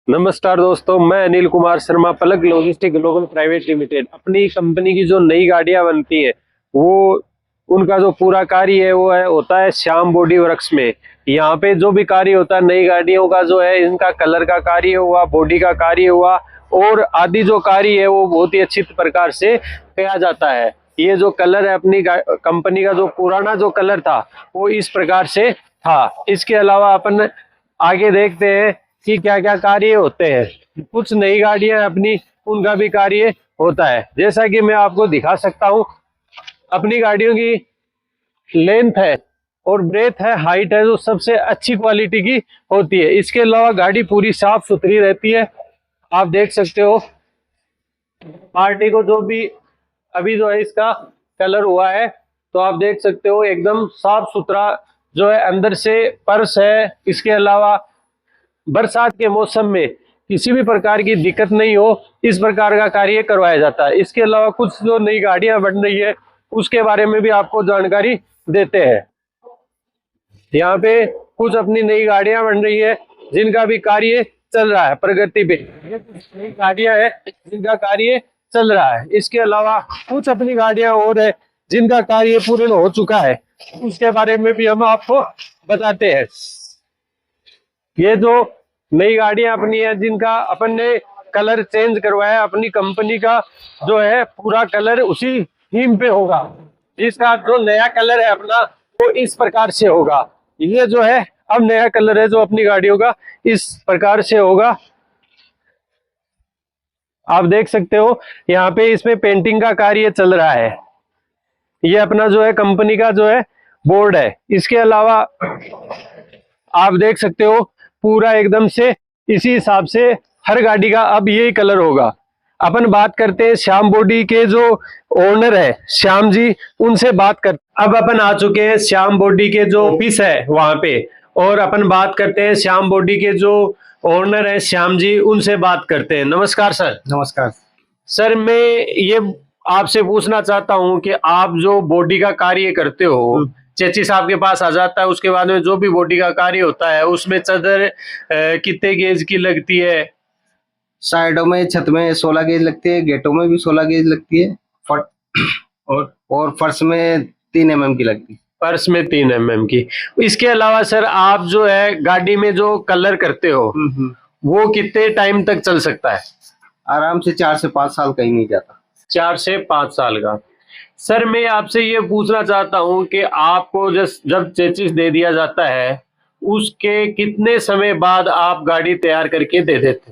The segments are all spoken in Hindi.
नमस्कार दोस्तों, मैं अनिल कुमार शर्मा, पलक लॉजिस्टिक ग्लोबल प्राइवेट लिमिटेड। अपनी कंपनी की जो नई गाड़ियां बनती हैं वो उनका जो पूरा कार्य है वो होता है श्याम बॉडी वर्क्स में। यहाँ पे जो भी कार्य होता है नई गाड़ियों का जो है, इनका कलर का कार्य हुआ, बॉडी का कार्य हुआ और आदि जो कार्य है वो बहुत ही अच्छी प्रकार से किया जाता है। ये जो कलर है अपनी कंपनी का, जो पुराना जो कलर था वो इस प्रकार से था। इसके अलावा अपन आगे देखते हैं कि क्या क्या कार्य होते हैं। कुछ नई गाड़ियां अपनी, उनका भी कार्य होता है। जैसा कि मैं आपको दिखा सकता हूं, अपनी गाड़ियों की लेंथ है और ब्रेथ है, हाइट है, जो सबसे अच्छी क्वालिटी की होती है। इसके अलावा गाड़ी पूरी साफ सुथरी रहती है। आप देख सकते हो पार्टी को जो भी अभी जो है इसका कलर हुआ है, तो आप देख सकते हो एकदम साफ सुथरा जो है अंदर से पर्स है। इसके अलावा बरसात के मौसम में किसी भी प्रकार की दिक्कत नहीं हो, इस प्रकार का कार्य करवाया जाता है। इसके अलावा कुछ जो नई गाड़ियां बन रही है उसके बारे में भी आपको जानकारी देते हैं। यहाँ पे कुछ अपनी नई गाड़ियां बन रही है जिनका भी कार्य चल रहा है प्रगति पे। ये कुछ नई गाड़ियां हैं जिनका कार्य चल रहा है। इसके अलावा कुछ अपनी गाड़ियां और है जिनका कार्य पूर्ण हो चुका है, उसके बारे में भी हम आपको बताते हैं। ये जो नई गाड़ियां अपनी है जिनका अपन ने कलर चेंज करवाया, अपनी कंपनी का जो है पूरा कलर उसी थीम पे होगा। इसका जो नया कलर है अपना वो इस प्रकार से होगा। ये जो है अब नया कलर है जो अपनी गाड़ियों का इस प्रकार से होगा। आप देख सकते हो यहाँ पे इसमें पेंटिंग का कार्य चल रहा है। ये अपना जो है कंपनी का जो है बोर्ड है। इसके अलावा आप देख सकते हो पूरा एकदम से इसी हिसाब से हर गाड़ी का अब यही कलर होगा। अपन बात करते हैं श्याम बॉडी के जो ओनर है श्याम जी, उनसे बात कर। अब अपन आ चुके हैं श्याम बॉडी के जो ऑफिस है वहां पे, और अपन बात करते हैं श्याम बॉडी के जो ओनर है श्याम जी, उनसे बात करते हैं। नमस्कार सर। नमस्कार। सर, मैं ये आपसे पूछना चाहता हूँ कि आप जो बॉडी का कार्य करते हो, चेची साहब के पास आ जाता है, उसके बाद में जो भी बॉडी का कार्य होता है उसमें चादर कितने गेज की लगती है? साइडों में छत में 16 गेज लगती है, गेटों में भी 16 गेज लगती है। और फर्श में 3 mm की लगती है। पर्स में 3 mm की। इसके अलावा सर आप जो है गाड़ी में जो कलर करते हो वो कितने टाइम तक चल सकता है? आराम से 4 से 5 साल कहीं नहीं जाता। 4 से 5 साल का। सर, मैं आपसे ये पूछना चाहता हूँ कि आपको जब चेचिस दे दिया जाता है उसके कितने समय बाद आप गाड़ी तैयार करके दे देते?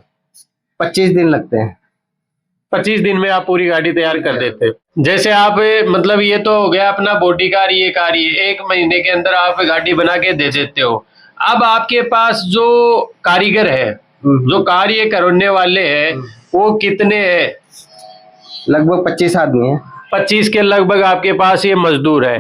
25 दिन लगते हैं। 25 दिन में आप पूरी गाड़ी तैयार कर देते? जैसे आप मतलब ये तो हो गया अपना बॉडी का ये कार्य, 1 महीने के अंदर आप गाड़ी बना के दे देते हो। अब आपके पास जो कारीगर है, जो कार्य करने वाले हैं, वो कितने हैं? लगभग 25 आदमी है। 25 के लगभग आपके पास ये मजदूर है।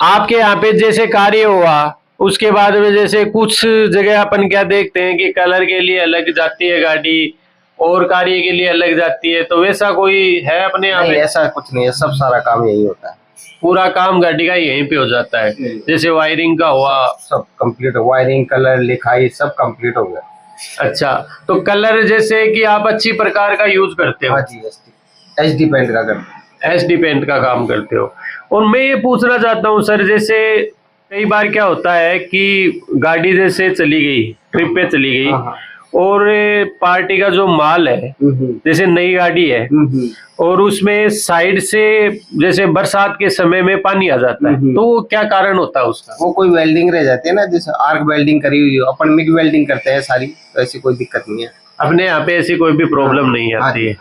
आपके यहाँ पे जैसे कार्य हुआ उसके बाद में जैसे कुछ जगह अपन क्या देखते हैं कि कलर के लिए अलग जाती है गाड़ी और कार्य के लिए अलग जाती है, तो वैसा कोई है अपने यहाँ पे? ऐसा कुछ नहीं है, सब सारा काम यही होता है। पूरा काम गाड़ी का यहीं पे हो जाता है। जैसे वायरिंग का हुआ सब कंप्लीट, वायरिंग, कलर, लिखाई सब कंप्लीट हो गया। अच्छा, तो कलर जैसे कि आप अच्छी प्रकार का यूज करते हो? हाँ जी, एचडी पेंट का करते हैं। एचडी पेंट का काम करते हो। और मैं ये पूछना चाहता हूँ सर, जैसे कई बार क्या होता है कि गाड़ी जैसे चली गई, ट्रिप पे चली गई और पार्टी का जो माल है, जैसे नई गाड़ी है और उसमें साइड से जैसे बरसात के समय में पानी आ जाता है, तो वो क्या कारण होता है उसका? वो कोई वेल्डिंग रह जाती है ना, जैसे आर्क वेल्डिंग करी हुई हो, अपन मिग वेल्डिंग करते हैं सारी, तो ऐसी कोई दिक्कत नहीं है। अपने यहाँ पे ऐसी कोई भी प्रॉब्लम नहीं आती है।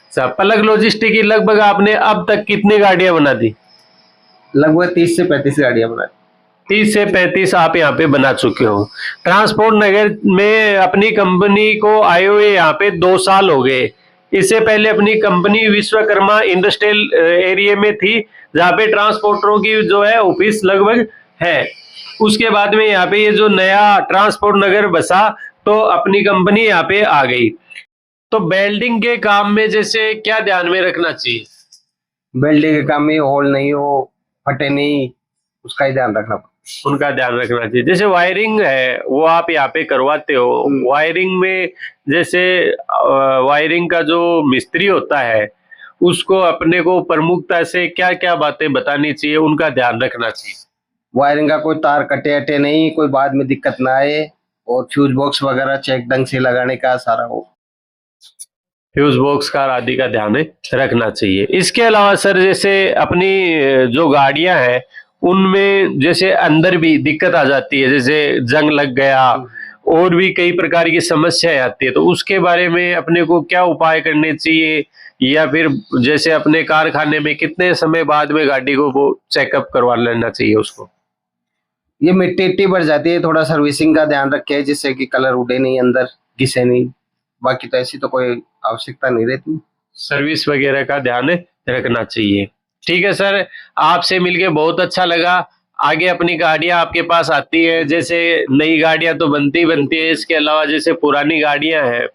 अच्छा, पलक लॉजिस्टिक की लगभग आपने अब तक कितनी गाड़ियां बना दी? लगभग 30 से 35 गाड़ियां बना दी। 30 से 35 आप यहाँ पे बना चुके हो। ट्रांसपोर्ट नगर में अपनी कंपनी को आए हुए यहाँ पे 2 साल हो गए। इससे पहले अपनी कंपनी विश्वकर्मा इंडस्ट्रियल एरिया में थी, जहाँ पे ट्रांसपोर्टरों की जो है ऑफिस लगभग है। उसके बाद में यहाँ पे ये जो नया ट्रांसपोर्ट नगर बसा तो अपनी कंपनी यहाँ पे आ गई। तो वेल्डिंग के काम में जैसे क्या ध्यान में रखना चाहिए? वेल्डिंग के काम में होल नहीं हो, फटे नहीं, उसका ही ध्यान रखना पड़ता उनका ध्यान रखना चाहिए। जैसे वायरिंग है वो आप यहाँ पे करवाते हो, वायरिंग में जैसे वायरिंग का जो मिस्त्री होता है उसको अपने को प्रमुखता से क्या क्या बातें बतानी चाहिए, उनका ध्यान रखना चाहिए। वायरिंग का कोई तार कटे अटे नहीं, कोई बाद में दिक्कत ना आए, और फ्यूज बॉक्स वगैरह चेक ढंग से लगाने का सारा वो फ्यूज बॉक्स का आदि का ध्यान रखना चाहिए। इसके अलावा सर जैसे अपनी जो गाड़ियां हैं उनमें जैसे अंदर भी दिक्कत आ जाती है, जैसे जंग लग गया और भी कई प्रकार की समस्याएं आती है, तो उसके बारे में अपने को क्या उपाय करने चाहिए, या फिर जैसे अपने कारखाने में कितने समय बाद में गाड़ी को वो चेकअप करवा लेना चाहिए उसको। ये मिट्टी इट्टी भर जाती है, थोड़ा सर्विसिंग का ध्यान रखे जिससे कि कलर उड़े नहीं, अंदर घिसे नहीं, बाकी तो ऐसी तो कोई आवश्यकता नहीं रहती। सर्विस वगैरह का ध्यान रखना चाहिए। ठीक है सर, आपसे मिलके बहुत अच्छा लगा। आगे अपनी गाड़ियां आपके पास आती है, जैसे नई गाड़ियां तो बनती है, इसके अलावा जैसे पुरानी गाड़ियां हैं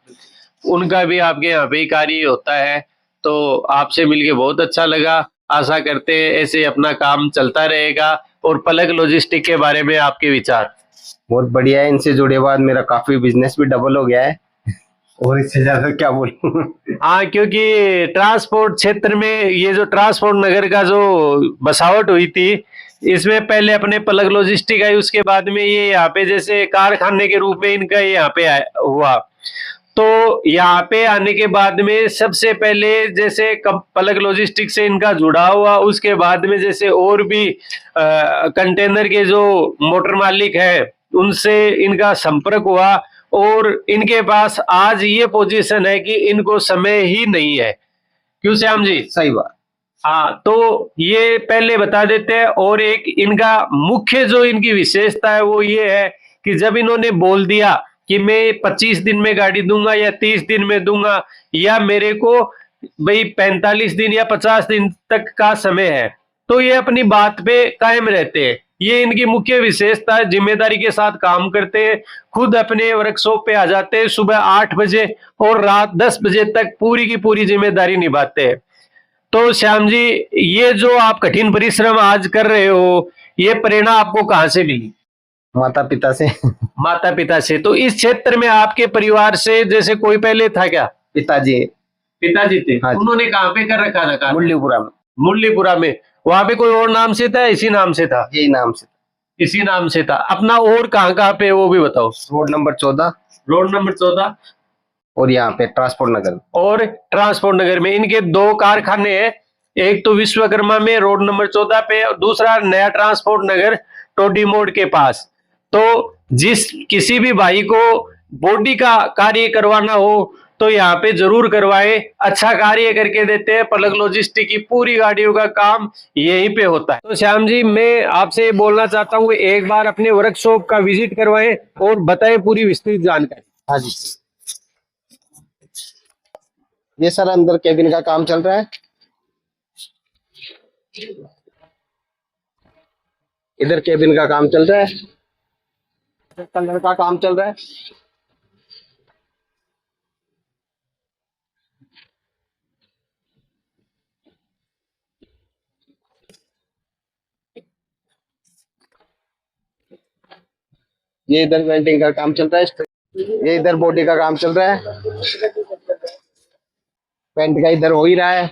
उनका भी आपके यहाँ पे ही कार्य होता है। तो आपसे मिलके बहुत अच्छा लगा, आशा करते हैं ऐसे अपना काम चलता रहेगा। और पलक लॉजिस्टिक के बारे में आपके विचार? बहुत बढ़िया है, इनसे जुड़े बाद मेरा काफी बिजनेस भी डबल हो गया है, और इससे ज्यादा क्या बोलूं। हाँ, क्योंकि ट्रांसपोर्ट क्षेत्र में ये जो ट्रांसपोर्ट नगर का जो बसावट हुई थी, इसमें पहले अपने पलक लॉजिस्टिक आई, उसके बाद में ये यहाँ पे जैसे कारखाने के रूप में इनका यहाँ पे हुआ। तो यहाँ पे आने के बाद में सबसे पहले जैसे पलक लॉजिस्टिक से इनका जुड़ा हुआ, उसके बाद में जैसे और भी कंटेनर के जो मोटर मालिक है उनसे इनका संपर्क हुआ, और इनके पास आज ये पोजीशन है कि इनको समय ही नहीं है। क्यों श्याम जी? सही बात। हाँ, तो ये पहले बता देते हैं। और एक इनका मुख्य जो इनकी विशेषता है वो ये है कि जब इन्होंने बोल दिया कि मैं 25 दिन में गाड़ी दूंगा या 30 दिन में दूंगा, या मेरे को भाई 45 दिन या 50 दिन तक का समय है, तो ये अपनी बात पे कायम रहते हैं। ये इनकी मुख्य विशेषता है, जिम्मेदारी के साथ काम करते हैं, खुद अपने वर्कशॉप पे आ जाते हैं सुबह 8 बजे और रात 10 बजे तक पूरी की पूरी जिम्मेदारी निभाते हैं। तो श्याम जी, ये जो आप कठिन परिश्रम आज कर रहे हो, ये प्रेरणा आपको कहाँ से मिली? माता पिता से। माता पिता से। तो इस क्षेत्र में आपके परिवार से जैसे कोई पहले था क्या? पिताजी थे। हाँ, उन्होंने कहाँ पे कर रखा था काम? मुरलीपुरा में। मुरलीपुरा में। वहां पे कोई और नाम से था, इसी नाम से था? यही नाम से। इसी नाम से था। अपना और कहाँ कहाँ पे वो भी बताओ। Road number 14। रोड नंबर 14 और यहाँ पे ट्रांसपोर्ट नगर। और ट्रांसपोर्ट नगर में इनके 2 कारखाने हैं, एक तो विश्वकर्मा में रोड नंबर 14 पे, और दूसरा नया ट्रांसपोर्ट नगर टोडी मोड़ के पास। तो जिस किसी भी भाई को बॉडी का कार्य करवाना हो तो यहाँ पे जरूर करवाए, अच्छा कार्य करके देते हैं। पलक लॉजिस्टिक की पूरी गाड़ियों का काम यहीं पे होता है। तो श्याम जी, मैं आपसे बोलना चाहता हूँ एक बार अपने वर्कशॉप का विजिट करवाएं और बताएं पूरी विस्तृत जानकारी। हाँ जी, ये सर अंदर केबिन का काम चल रहा है, इधर केबिन का काम चल रहा है, कलर का काम चल रहा है। ये इधर वेल्डिंग का काम चल रहा है, ये इधर बॉडी का काम चल रहा है, पेंट का इधर हो ही रहा है।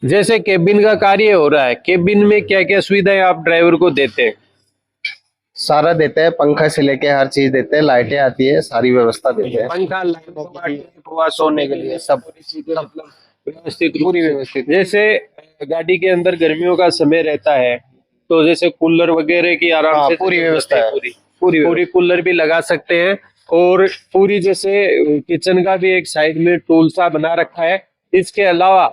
जैसे केबिन का कार्य हो रहा है, केबिन में क्या क्या सुविधाएं आप ड्राइवर को देते हैं? सारा देते हैं, पंखा से लेके हर चीज देते हैं, लाइटें आती है, सारी व्यवस्था देते हैं, पंखा, लाइट, सोने के लिए सब व्यवस्थित, पूरी व्यवस्थित। जैसे गाड़ी के अंदर गर्मियों का समय रहता है तो जैसे कूलर वगैरह की आराम से पूरी व्यवस्था है, पूरी कूलर भी लगा सकते हैं। और पूरी जैसे किचन का भी एक साइड में टूल सा बना रखा है। इसके अलावा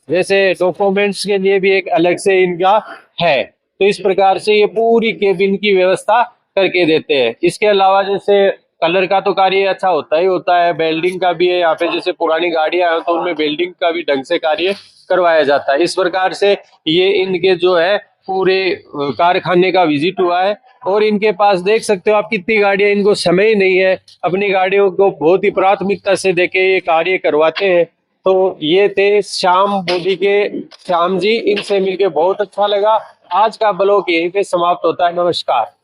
जैसे डॉक्यूमेंट्स के लिए भी एक अलग से इनका है। तो इस प्रकार से ये पूरी केबिन की व्यवस्था करके देते हैं। इसके अलावा जैसे कलर का तो कार्य अच्छा होता ही होता है, वेल्डिंग का भी है यहाँ पे। जैसे पुरानी गाड़ियां हैं तो उनमें वेल्डिंग का भी ढंग से कार्य करवाया जाता है। इस प्रकार से ये इनके जो है पूरे कारखाने का विजिट हुआ है। और इनके पास देख सकते हो आप कितनी गाड़ियां, इनको समय ही नहीं है, अपनी गाड़ियों को बहुत ही प्राथमिकता से देके ये कार्य करवाते हैं। तो ये थे श्याम बॉडी के श्याम जी, इनसे मिलके बहुत अच्छा लगा। आज का ब्लॉग यहीं पे समाप्त होता है। नमस्कार।